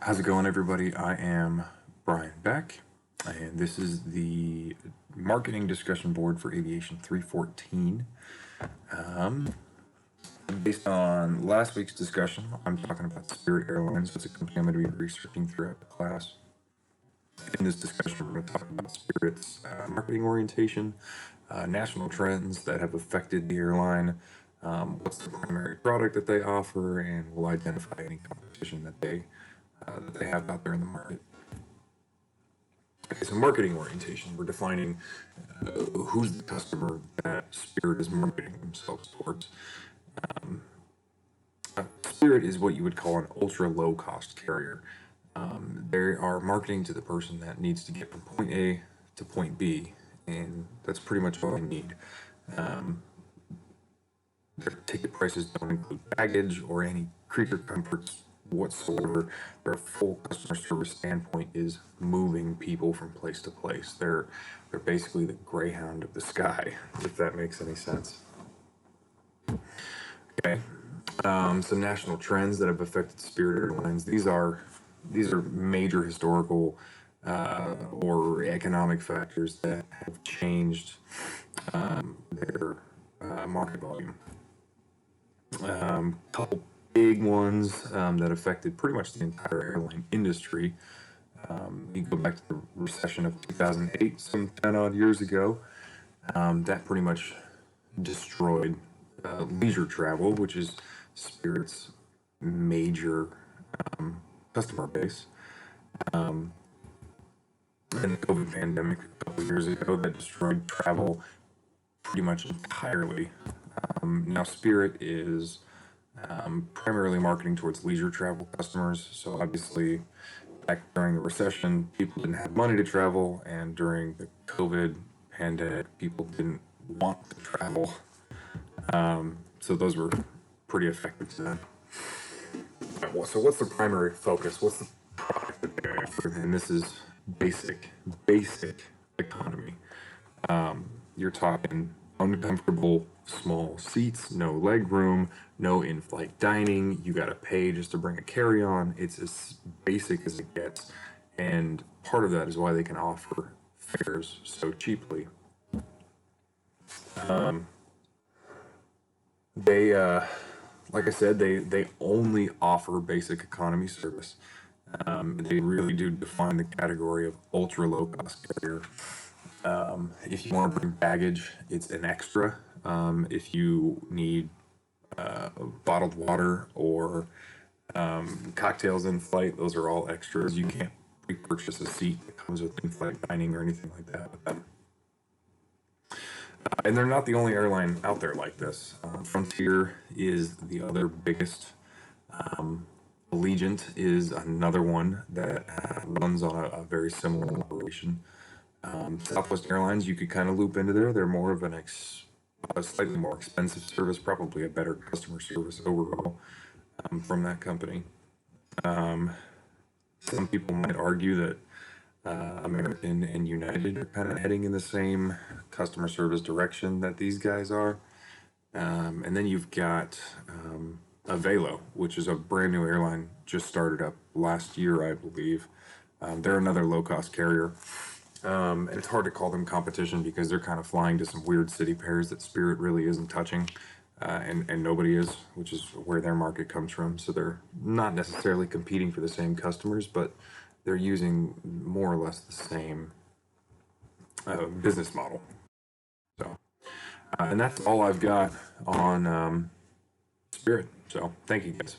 How's it going, everybody? I am Bryan Beck, and this is the marketing discussion board for Aviation 314. Based on last week's discussion, I'm talking about Spirit Airlines. It's a company I'm going to be researching throughout the class. In this discussion, we're going to talk about Spirit's marketing orientation, national trends that have affected the airline, what's the primary product that they offer, and we'll identify any competition that they have out there in the market. Okay, so marketing orientation, we're defining who's the customer that Spirit is marketing themselves towards. Spirit is what you would call an ultra low cost carrier. They are marketing to the person that needs to get from point A to point B, and that's pretty much all they need. Their ticket prices don't include baggage or any creature comforts whatsoever. Their full customer service standpoint is moving people from place to place. They're basically the Greyhound of the sky, if that makes any sense. Okay, some national trends that have affected Spirit Airlines. These are major historical or economic factors that have changed their market volume. Couple big ones that affected pretty much the entire airline industry. You go back to the recession of 2008, some 10 odd years ago. That pretty much destroyed leisure travel, which is Spirit's major customer base. And the COVID pandemic a couple years ago that destroyed travel pretty much entirely. Now Spirit is primarily marketing towards leisure travel customers. So obviously, back during the recession, people didn't have money to travel, and during the COVID pandemic, people didn't want to travel. So those were pretty effective to them. So what's the primary focus? What's the product that they offer? And this is basic economy. You're talking uncomfortable small seats, no leg room, no in-flight dining. You got to pay just to bring a carry-on. It's as basic as it gets, and part of that is why they can offer fares so cheaply. They, like I said, they only offer basic economy service. They really do define the category of ultra low cost carrier. If you want to bring baggage, it's an extra. If you need bottled water or cocktails in flight, those are all extras. You can't pre-purchase a seat that comes with in-flight dining or anything like that with them. And they're not the only airline out there like this. Frontier is the other biggest. Allegiant is another one that runs on a very similar operation. Southwest Airlines, you could kind of loop into there. They're more of a slightly more expensive service, probably a better customer service overall from that company. Some people might argue that American and United are kind of heading in the same customer service direction that these guys are. And then you've got AVIA, which is a brand new airline, just started up last year, I believe. They're another low-cost carrier. And it's hard to call them competition because they're kind of flying to some weird city pairs that Spirit really isn't touching, and nobody is, which is where their market comes from. So they're not necessarily competing for the same customers, but they're using more or less the same business model. So, and that's all I've got on Spirit. So thank you, guys.